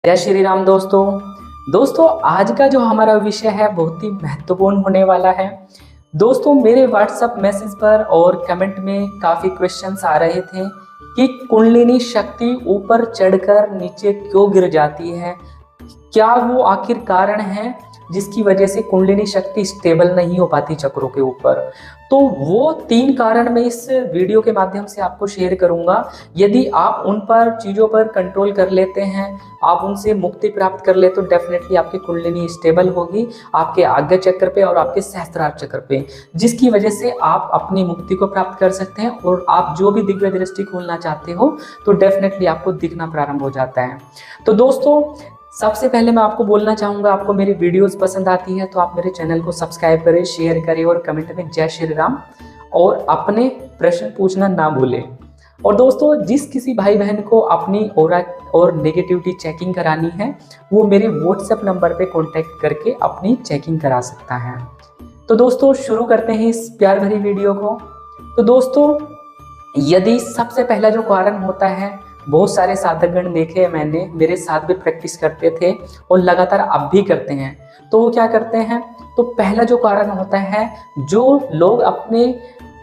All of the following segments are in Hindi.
जय श्री राम दोस्तों आज का जो हमारा विषय है बहुत ही महत्वपूर्ण होने वाला है। दोस्तों मेरे व्हाट्सएप मैसेज पर और कमेंट में काफ़ी क्वेश्चंस आ रहे थे कि कुंडलिनी शक्ति ऊपर चढ़कर नीचे क्यों गिर जाती है, क्या वो आखिर कारण है जिसकी वजह से कुंडलिनी शक्ति स्टेबल नहीं हो पाती चक्रों के ऊपर। तो वो 3 कारण मैं इस वीडियो के माध्यम से आपको शेयर करूंगा। यदि आप उन पर चीज़ों पर कंट्रोल कर लेते हैं, आप उनसे मुक्ति प्राप्त कर ले तो डेफिनेटली आपकी कुंडलिनी स्टेबल होगी आपके आज्ञा चक्र पे और आपके सहस्त्रार चक्र पे, जिसकी वजह से आप अपनी मुक्ति को प्राप्त कर सकते हैं और आप जो भी दिव्य दृष्टि खोलना चाहते हो तो डेफिनेटली आपको दिखना प्रारंभ हो जाता है। तो दोस्तों सबसे पहले मैं आपको बोलना चाहूँगा, आपको मेरी वीडियोस पसंद आती है तो आप मेरे चैनल को सब्सक्राइब करें, शेयर करें और कमेंट में जय श्री राम और अपने प्रश्न पूछना ना भूलें। और दोस्तों जिस किसी भाई बहन को अपनी ऑरा और नेगेटिविटी चेकिंग करानी है वो मेरे व्हाट्सएप नंबर पे कांटेक्ट करके अपनी चेकिंग करा सकता है। तो दोस्तों शुरू करते हैं इस प्यार भरी वीडियो को। तो दोस्तों यदि सबसे पहला जो कारण होता है, बहुत सारे साधकगण देखे मैंने, मेरे साथ भी प्रैक्टिस करते थे और लगातार अब भी करते हैं। तो वो क्या करते हैं, तो पहला जो कारण होता है, जो लोग अपने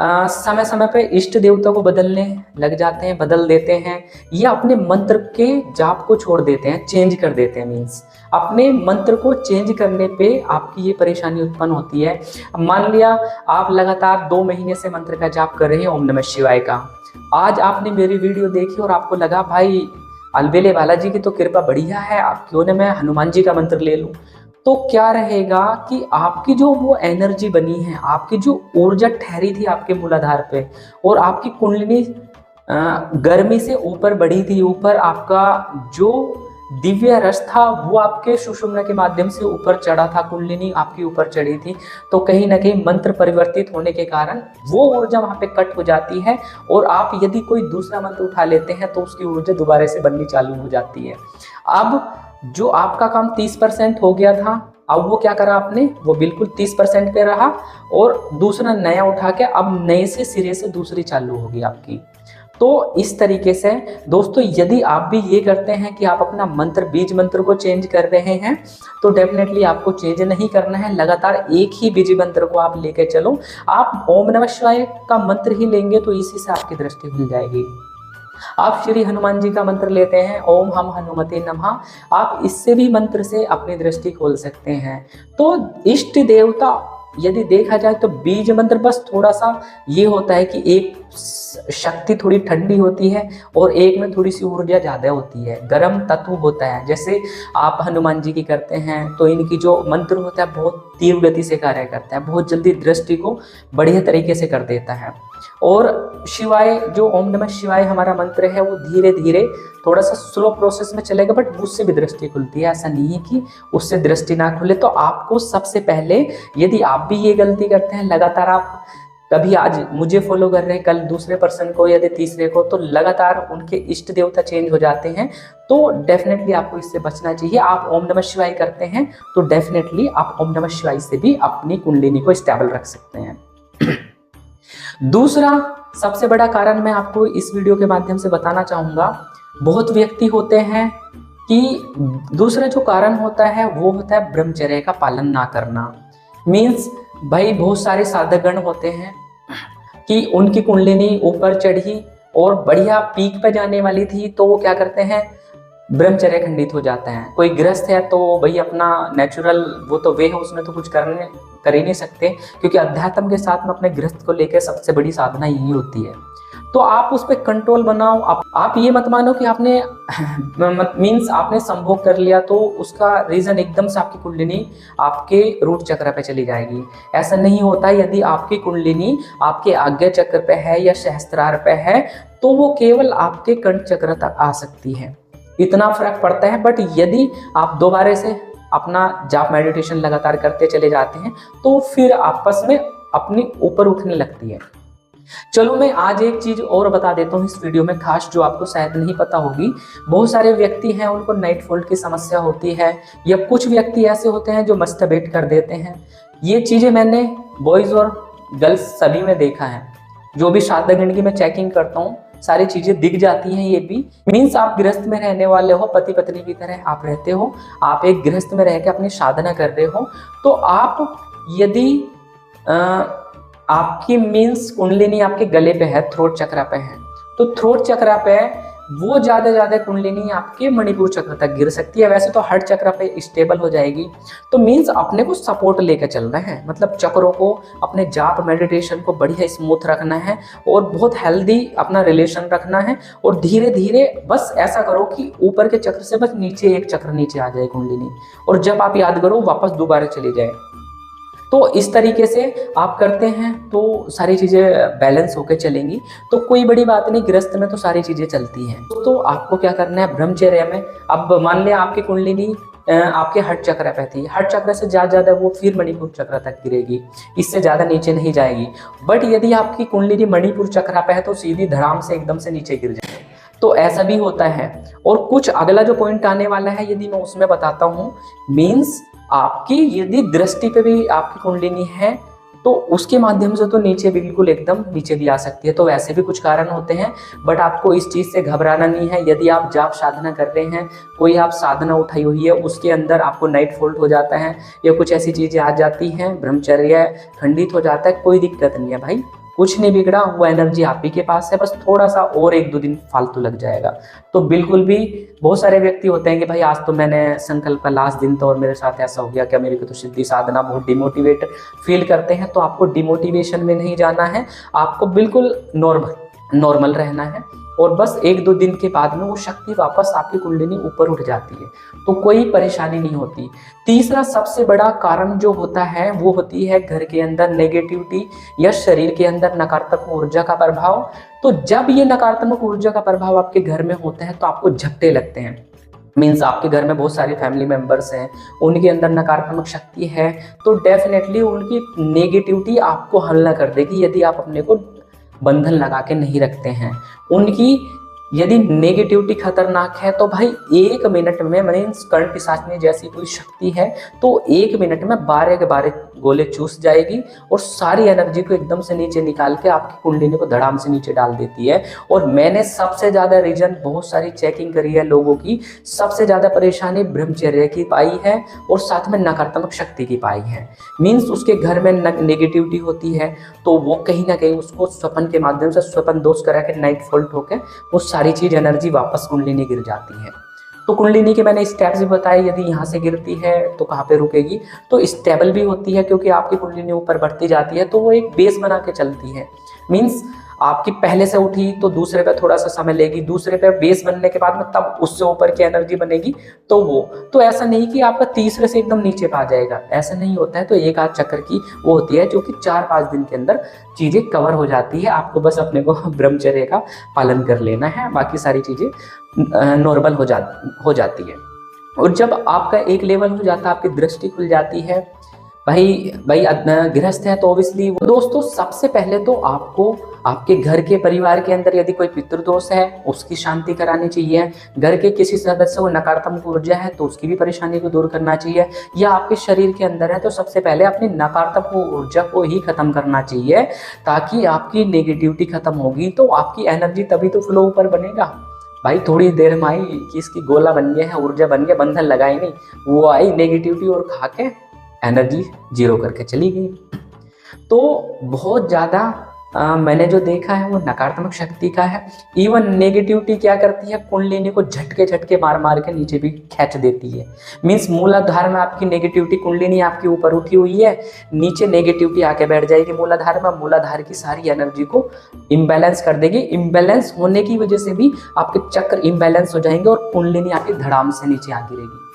समय समय पे इष्ट देवता को बदलने लग जाते हैं, बदल देते हैं या अपने मंत्र के जाप को छोड़ देते हैं, चेंज कर देते हैं। मीन्स अपने मंत्र को चेंज करने पे आपकी ये परेशानी उत्पन्न होती है। मान लिया आप लगातार 2 महीने से मंत्र का जाप कर रहे हैं ओम नमः शिवाय का, आज आपने मेरी वीडियो देखी और आपको लगा भाई अलबेले बालाजी की तो कृपा बढ़िया है, आप क्यों ना मैं हनुमान जी का मंत्र ले लूं। तो क्या रहेगा कि आपकी जो वो एनर्जी बनी है, आपकी जो ऊर्जा ठहरी थी आपके मूलाधार पे और आपकी कुंडलिनी गर्मी से ऊपर बढ़ी थी, ऊपर आपका जो दिव्य रस था वो आपके सुषुम्ना के माध्यम से ऊपर चढ़ा था, कुंडलिनी आपकी ऊपर चढ़ी थी। तो कहीं ना कहीं मंत्र परिवर्तित होने के कारण वो ऊर्जा वहां पे कट हो जाती है और आप यदि कोई दूसरा मंत्र उठा लेते हैं तो उसकी ऊर्जा दोबारा से बननी चालू हो जाती है। अब जो आपका काम 30% हो गया था, अब वो क्या करा आपने, वो बिल्कुल 30% पे रहा और दूसरा नया उठा के अब नए से सिरे से दूसरी चालू होगी आपकी। तो इस तरीके से दोस्तों यदि आप भी ये करते हैं कि आप अपना मंत्र, बीज मंत्र को चेंज कर रहे हैं तो डेफिनेटली आपको चेंज नहीं करना है, लगातार एक ही बीज मंत्र को आप लेके चलो। आप ओम नमः शिवाय का मंत्र ही लेंगे तो इसी से आपकी दृष्टि खुल जाएगी। आप श्री हनुमान जी का मंत्र लेते हैं ओम हम हनुमते नमः, आप इससे भी मंत्र से अपनी दृष्टि खोल सकते हैं। तो इष्ट देवता यदि देखा जाए तो बीज मंत्र बस थोड़ा सा ये होता है कि एक शक्ति थोड़ी ठंडी होती है और एक में थोड़ी सी ऊर्जा ज़्यादा होती है, गर्म तत्व होता है। जैसे आप हनुमान जी की करते हैं तो इनकी जो मंत्र होता है बहुत तीव्र गति से कार्य करता है, बहुत जल्दी दृष्टि को बढ़िया तरीके से कर देता है। और शिवाय जो ओम नमः शिवाय हमारा मंत्र है वो धीरे धीरे थोड़ा सा स्लो प्रोसेस में चलेगा, बट उससे भी दृष्टि खुलती है, ऐसा नहीं है कि उससे दृष्टि ना खुले। तो आपको सबसे पहले यदि आप भी ये गलती करते हैं, लगातार आप कभी आज मुझे फॉलो कर रहे हैं, कल दूसरे पर्सन को या तीसरे को, तो लगातार उनके इष्ट देवता चेंज हो जाते हैं, तो डेफिनेटली आपको इससे बचना चाहिए। आप ओम नमः शिवाय करते हैं तो डेफिनेटली आप ओम नमः शिवाय से भी अपनी कुंडलिनी को स्टेबल रख सकते हैं। दूसरा सबसे बड़ा कारण मैं आपको इस वीडियो के माध्यम से बताना चाहूँगा, बहुत व्यक्ति होते हैं कि दूसरा जो कारण होता है वो होता है ब्रह्मचर्य का पालन ना करना। मीन्स भाई बहुत सारे साधकगण होते हैं कि उनकी कुंडलिनी ऊपर चढ़ी और बढ़िया पीक पे जाने वाली थी तो वो क्या करते हैं, ब्रह्मचर्य खंडित हो जाता है। कोई गृहस्थ है तो भाई अपना नेचुरल वो तो वे है, उसमें तो कुछ कर ही नहीं सकते, क्योंकि अध्यात्म के साथ में अपने गृहस्थ को लेकर सबसे बड़ी साधना यही होती है। तो आप उस पर कंट्रोल बनाओ। आप ये मत मानो कि आपने मीन्स आपने संभोग कर लिया तो उसका रीजन एकदम से आपकी कुंडलिनी आपके रूट चक्र पे चली जाएगी, ऐसा नहीं होता। यदि आपकी कुंडलिनी आपके आज्ञा चक्र पे है या सहस्त्रार पे है तो वो केवल आपके कंठ चक्र तक आ सकती है, इतना फर्क पड़ता है। बट यदि आप दोबारा से अपना जाप मेडिटेशन लगातार करते चले जाते हैं तो फिर आपस में अपनी ऊपर उठने लगती है। चलो मैं आज एक चीज और बता देता हूँ इस वीडियो में, खास जो आपको शायद नहीं पता होगी। बहुत सारे व्यक्ति हैं उनको नाइट फॉल्ट की समस्या होती है, या कुछ व्यक्ति ऐसे होते हैं जो मस्टरबेट कर देते हैं। ये चीजें मैंने बॉयज और गर्ल्स सभी में देखा है। जो भी साधकगण की मैं चेकिंग करता हूँ सारी चीजें दिख जाती हैं। ये भी मीन्स आप गृहस्थ में रहने वाले हो, पति पत्नी की तरह आप रहते हो, आप एक गृहस्थ में रह के अपनी साधना कर रहे हो, तो आप यदि आपकी मीन्स कुंडलिनी आपके गले पे है, थ्रोट चक्र पे है, तो थ्रोट चक्र पे वो ज्यादा कुंडलिनी आपके मणिपुर चक्र तक गिर सकती है। वैसे तो हर चक्र पे स्टेबल हो जाएगी। तो मीन्स अपने को सपोर्ट लेकर चलना है, मतलब चक्रों को, अपने जाप मेडिटेशन को बढ़िया स्मूथ रखना है और बहुत हेल्दी अपना रिलेशन रखना है। और धीरे धीरे बस ऐसा करो कि ऊपर के चक्र से बस नीचे एक चक्र नीचे आ जाए कुंडलिनी, और जब आप याद करो वापस दोबारा चली जाए। तो इस तरीके से आप करते हैं तो सारी चीज़ें बैलेंस होकर चलेंगी। तो कोई बड़ी बात नहीं, गृहस्थ में तो सारी चीज़ें चलती हैं। तो आपको क्या करना है, ब्रह्मचर्य में, अब मान लिया आपकी कुंडलिनी आपके हट चक्र पे थी, हट चक्र से ज़्यादा वो फिर मणिपुर चक्र तक गिरेगी, इससे ज़्यादा नीचे नहीं जाएगी। बट यदि आपकी कुंडलिनी मणिपुर चक्र पे है तो सीधी धड़ाम से एकदम से नीचे गिर जाए, तो ऐसा भी होता है। और कुछ अगला जो पॉइंट आने वाला है यदि मैं उसमें बताता हूँ, मीन्स आपकी यदि दृष्टि पे भी आपकी कुंडलिनी है तो उसके माध्यम से तो नीचे बिल्कुल एकदम नीचे भी आ सकती है। तो वैसे भी कुछ कारण होते हैं, बट आपको इस चीज़ से घबराना नहीं है। यदि आप जाप साधना कर रहे हैं, कोई आप साधना उठाई हुई है, उसके अंदर आपको नाइट फॉल्ट हो जाता है या कुछ ऐसी चीज़ें आ जाती हैं, ब्रह्मचर्य खंडित हो जाता है, कोई दिक्कत नहीं है भाई, कुछ नहीं बिगड़ा, वो एनर्जी आप ही के पास है, बस थोड़ा सा और 1-2 दिन फालतू लग जाएगा। तो बिल्कुल भी, बहुत सारे व्यक्ति होते हैं कि भाई आज तो मैंने संकल्प का लास्ट दिन तो और मेरे साथ ऐसा हो गया, क्या मेरे को तो सिद्धि साधना, बहुत डिमोटिवेट फील करते हैं। तो आपको डिमोटिवेशन में नहीं जाना है, आपको बिल्कुल नॉर्मल रहना है, और बस 1-2 दिन के बाद में वो शक्ति वापस आपकी कुंडलिनी ऊपर उठ जाती है, तो कोई परेशानी नहीं होती। तीसरा सबसे बड़ा कारण जो होता है वो होती है घर के अंदर नेगेटिविटी या शरीर के अंदर नकारात्मक ऊर्जा का प्रभाव। तो जब ये नकारात्मक ऊर्जा का प्रभाव आपके घर में होता है तो आपको झपटे लगते हैं। मीन्स आपके घर में बहुत सारे फैमिली मेंबर्स हैं, उनके अंदर नकारात्मक शक्ति है, तो डेफिनेटली उनकी नेगेटिविटी आपको हमला कर देगी यदि आप अपने को बंधन लगा के नहीं रखते हैं। उनकी यदि नेगेटिविटी खतरनाक है तो भाई 1 मिनट में, मीन्स कर्ण पिशाचनी जैसी कोई शक्ति है तो 1 मिनट में 12 के 12 गोले चूस जाएगी और सारी एनर्जी को एकदम से नीचे निकाल के आपकी कुंडलिनी को धड़ाम से नीचे डाल देती है। और मैंने सबसे ज़्यादा रीजन, बहुत सारी चेकिंग करी है लोगों की, सबसे ज़्यादा परेशानी ब्रह्मचर्य की पाई है और साथ में नकारात्मक शक्ति की पाई है। मीन्स उसके घर में नेगेटिविटी होती है तो वो कहीं ना कहीं उसको स्वप्न के माध्यम से स्वप्न दोष करा के नाइट फॉल्ट होकर वो सारी चीज एनर्जी वापस कुंडलिनी गिर जाती है। तो कुंडलिनी के मैंने स्टेप्स भी बताए, यदि यहाँ से गिरती है तो कहाँ पे रुकेगी, तो स्टेबल भी होती है क्योंकि आपकी कुंडलिनी ऊपर बढ़ती जाती है तो वो एक बेस बना के चलती है। मीन्स आपकी पहले से उठी तो दूसरे पे थोड़ा सा समय लेगी, दूसरे पे बेस बनने के बाद में तब उससे ऊपर की एनर्जी बनेगी, तो वो तो ऐसा नहीं कि आपका तीसरे से एकदम नीचे आ जाएगा, ऐसा नहीं होता है। तो एक आध चक्कर की वो होती है जो कि 4-5 दिन के अंदर चीज़ें कवर हो जाती है। आपको बस अपने को ब्रह्मचर्य का पालन कर लेना है, बाकी सारी चीज़ें नॉर्मल हो जाती है। और जब आपका एक लेवल हो जाता है, आपकी दृष्टि खुल जाती है, भाई गृहस्थ है तो ऑब्वियसली दोस्तों सबसे पहले तो आपको आपके घर के परिवार के अंदर यदि कोई पितृदोष है उसकी शांति करानी चाहिए। घर के किसी सदस्य को नकारात्मक ऊर्जा है तो उसकी भी परेशानी को दूर करना चाहिए। या आपके शरीर के अंदर है तो सबसे पहले अपनी नकारात्मक ऊर्जा को ही खत्म करना चाहिए, ताकि आपकी नेगेटिविटी खत्म होगी तो आपकी एनर्जी तभी तो फ्लो ऊपर बनेगा। भाई थोड़ी देर में आई कि इसकी गोला बन गया है, ऊर्जा बन गया, बंधन लगाई नहीं, वो आई नेगेटिविटी और खा के एनर्जी 0 करके चली गई। तो बहुत ज़्यादा मैंने जो देखा है वो नकारात्मक शक्ति का है। इवन नेगेटिविटी क्या करती है, कुंडलिनी को झटके मार मार के नीचे भी खींच देती है। मीन्स मूलाधार में आपकी नेगेटिविटी, कुंडलिनी आपकी ऊपर उठी हुई है, नीचे नेगेटिविटी आके बैठ जाएगी मूलाधार में, मूलाधार की सारी एनर्जी को इम्बैलेंस कर देगी। इम्बैलेंस होने की वजह से भी आपके चक्र इम्बैलेंस हो जाएंगे और कुंडलिनी आपकी धड़ाम से नीचे आ गिरेगी।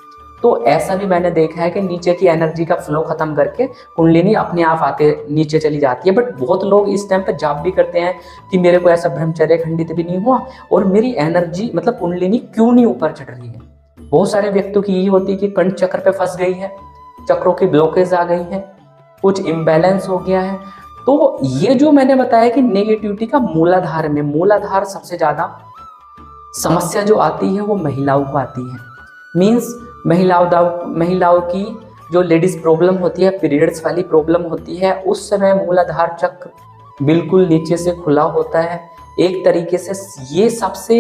तो ऐसा भी मैंने देखा है कि नीचे की एनर्जी का फ्लो खत्म करके कुंडलिनी अपने आप आते नीचे चली जाती है। बट बहुत लोग इस टाइम पे जाप भी करते हैं कि मेरे को ऐसा ब्रह्मचर्य खंडित भी नहीं हुआ और मेरी एनर्जी मतलब कुंडलिनी क्यों नहीं ऊपर चढ़ रही है। बहुत सारे व्यक्तियों की यही होती है कि कर्ण चक्र पे फंस गई है, चक्रों की ब्लॉकेज आ गई है, कुछ इम्बैलेंस हो गया है। तो ये जो मैंने बताया कि नेगेटिविटी का मूलाधार में, मूलाधार सबसे ज्यादा समस्या जो आती है वो महिलाओं को आती है। मीन्स महिलाओं की जो लेडीज प्रॉब्लम होती है, पीरियड्स वाली प्रॉब्लम होती है, उस समय मूलाधार चक्र बिल्कुल नीचे से खुला होता है एक तरीके से ये सबसे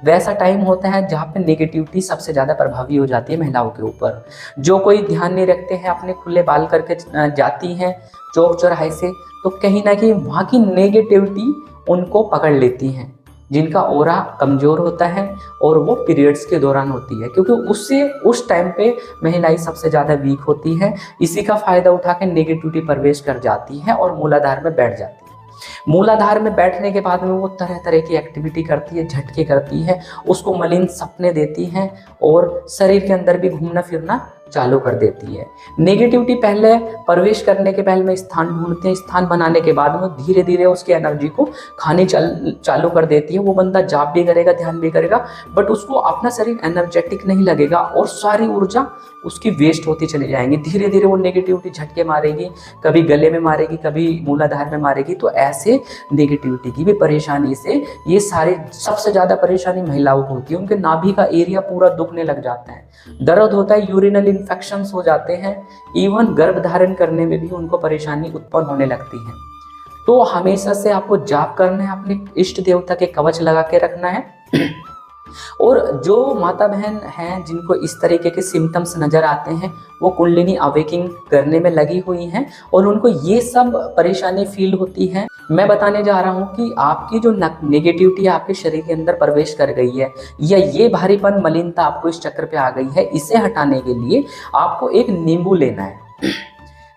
वैसा टाइम होता है जहाँ पे नेगेटिविटी सबसे ज़्यादा प्रभावी हो जाती है महिलाओं के ऊपर। जो कोई ध्यान नहीं रखते हैं, अपने खुले बाल करके जाती हैं चौक चौराहे से, तो कहीं ना कहीं वहाँ की नेगेटिविटी उनको पकड़ लेती हैं, जिनका ऑरा कमज़ोर होता है और वो पीरियड्स के दौरान होती है, क्योंकि उससे उस टाइम पे महिलाएं सबसे ज़्यादा वीक होती है। इसी का फ़ायदा उठा के नेगेटिविटी प्रवेश कर जाती है और मूलाधार में बैठ जाती है। मूलाधार में बैठने के बाद में वो तरह तरह की एक्टिविटी करती है, झटके करती है, उसको मलिन सपने देती हैं और शरीर के अंदर भी घूमना फिरना चालू कर देती है। नेगेटिविटी पहले प्रवेश करने के पहले में स्थान ढूंढते हैं, स्थान बनाने के बाद में धीरे धीरे उसकी एनर्जी को खानी चालू कर देती है। वो बंदा जाप भी करेगा, ध्यान भी करेगा, बट उसको अपना शरीर एनर्जेटिक नहीं लगेगा और सारी ऊर्जा उसकी वेस्ट होती चली जाएंगी। धीरे धीरे वो नेगेटिविटी झटके मारेगी, कभी गले में मारेगी, कभी मूलाधार में मारेगी। तो ऐसे नेगेटिविटी की भी परेशानी से ये सारे सबसे ज़्यादा परेशानी महिलाओं को होती है। उनके नाभि का एरिया पूरा दुखने लग जाता है, दर्द होता है, यूरिनल इन्फेक्शंस हो जाते हैं, इवन गर्भ धारण करने में भी उनको परेशानी उत्पन्न होने लगती है। तो हमेशा से आपको जाप करना है, अपने इष्ट देवता के कवच लगा के रखना है। और जो माता बहन हैं जिनको इस तरीके के सिम्टम्स नज़र आते हैं, वो कुंडलिनी अवेकिंग करने में लगी हुई हैं और उनको ये सब परेशानी फील होती है। मैं बताने जा रहा हूँ कि आपकी जो नेगेटिविटी आपके शरीर के अंदर प्रवेश कर गई है, या ये भारीपन मलिनता आपको इस चक्कर पे आ गई है, इसे हटाने के लिए आपको एक नींबू लेना है।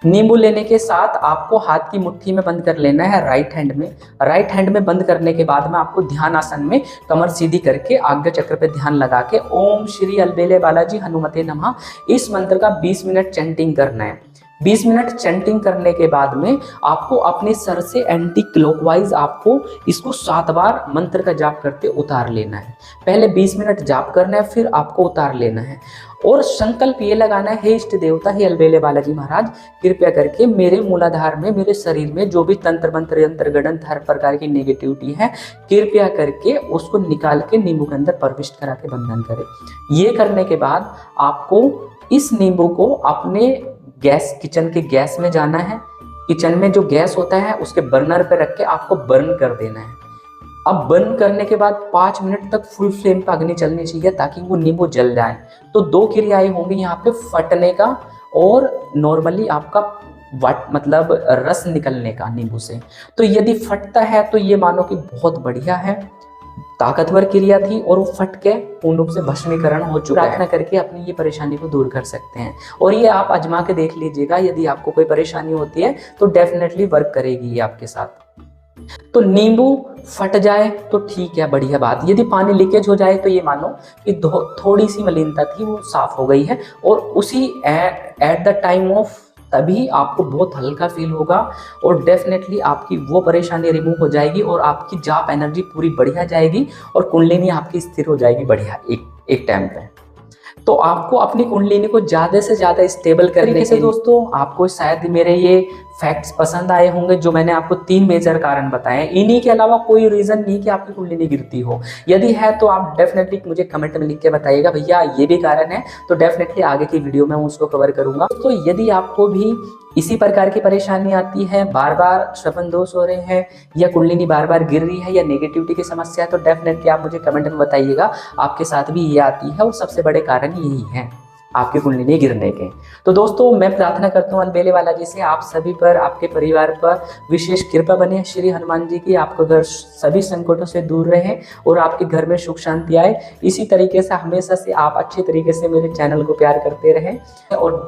नींबू लेने के साथ आपको हाथ की मुट्ठी में बंद कर लेना है राइट हैंड में। राइट हैंड में बंद करने के बाद में आपको ध्यान आसन में कमर सीधी करके आज्ञा चक्र पे ध्यान लगा के ओम श्री अलबेले बालाजी हनुमते नमः इस मंत्र का 20 मिनट चैंटिंग करना है। 20 मिनट चैंटिंग करने के बाद में आपको अपने सर से एंटी क्लॉकवाइज आपको इसको 7 बार मंत्र का जाप करते उतार लेना है। पहले 20 मिनट जाप करना है, फिर आपको उतार लेना है और संकल्प ये लगाना है, हे इष्ट देवता, हे अलबेले बालाजी महाराज, कृपया करके मेरे मूलाधार में, मेरे शरीर में जो भी तंत्र मंत्र यंत्र गणन हर प्रकार की नेगेटिविटी है, कृपया करके उसको निकाल के नींबू के अंदर प्रविष्ट करा के बंधन करें। ये करने के बाद आपको इस नींबू को अपने गैस, किचन के गैस में जाना है। किचन में जो गैस होता है उसके बर्नर पे रख के आपको बर्न कर देना है। अब बर्न करने के बाद 5 मिनट तक फुल फ्लेम पे अग्नि चलनी चाहिए ताकि वो नींबू जल जाए। तो 2 क्रियाएं होंगी यहाँ पे, फटने का और नॉर्मली आपका मतलब रस निकलने का नींबू से। तो यदि फटता है तो ये मानो कि बहुत बढ़िया है, ताकतवर क्रिया थी और वो फट के पूर्ण रूप से भस्मीकरण हो चुका है। प्रार्थना करके अपनी ये परेशानी को दूर कर सकते हैं और ये आप आजमा के देख लीजिएगा। यदि आपको कोई परेशानी होती है तो डेफिनेटली वर्क करेगी ये आपके साथ। तो नींबू फट जाए तो ठीक है, बढ़िया बात। यदि पानी लीकेज हो जाए तो ये मानो कि थोड़ी सी मलिनता थी वो साफ हो गई है और उसी एट द टाइम ऑफ तभी आपको बहुत हल्का फील होगा और डेफिनेटली आपकी वो परेशानी रिमूव हो जाएगी और आपकी जाप एनर्जी पूरी बढ़िया जाएगी और कुंडलिनी आपकी स्थिर हो जाएगी बढ़िया एक टाइम पे। तो आपको अपनी कुंडलिनी को ज़्यादा से ज़्यादा स्टेबल करने से दोस्तों आपको शायद मेरे ये फैक्ट्स पसंद आए होंगे जो मैंने आपको 3 मेजर कारण बताए। इन्हीं के अलावा कोई रीज़न नहीं कि आपकी कुंडलिनी गिरती हो। यदि है तो आप डेफिनेटली मुझे कमेंट में लिख के बताइएगा भैया ये भी कारण है, तो डेफिनेटली आगे की वीडियो में उसको कवर करूँगा। तो यदि आपको भी इसी प्रकार की परेशानी आती है, बार बार श्रवण दोष हो रहे हैं या कुंडलिनी बार बार गिर रही है या नेगेटिविटी की समस्या है, तो डेफिनेटली आप मुझे कमेंट में बताइएगा। आपके साथ भी ये आती है और सबसे बड़े कारण यही है आपकी कुंडलिनी गिरने के। तो दोस्तों मैं प्रार्थना करता हूँ अलबेले बालाजी से आप सभी पर, आपके परिवार पर विशेष कृपा बने श्री हनुमान जी की। आपका घर सभी संकटों से दूर रहे और आपके घर में सुख शांति आए। इसी तरीके से हमेशा से आप अच्छे तरीके से मेरे चैनल को प्यार करते रहें और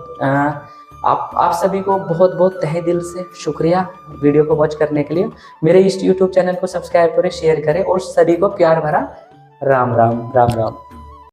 आप सभी को बहुत बहुत तहे दिल से शुक्रिया वीडियो को वॉच करने के लिए। मेरे इस YouTube चैनल को सब्सक्राइब करें, शेयर करें और सभी को प्यार भरा राम राम राम राम।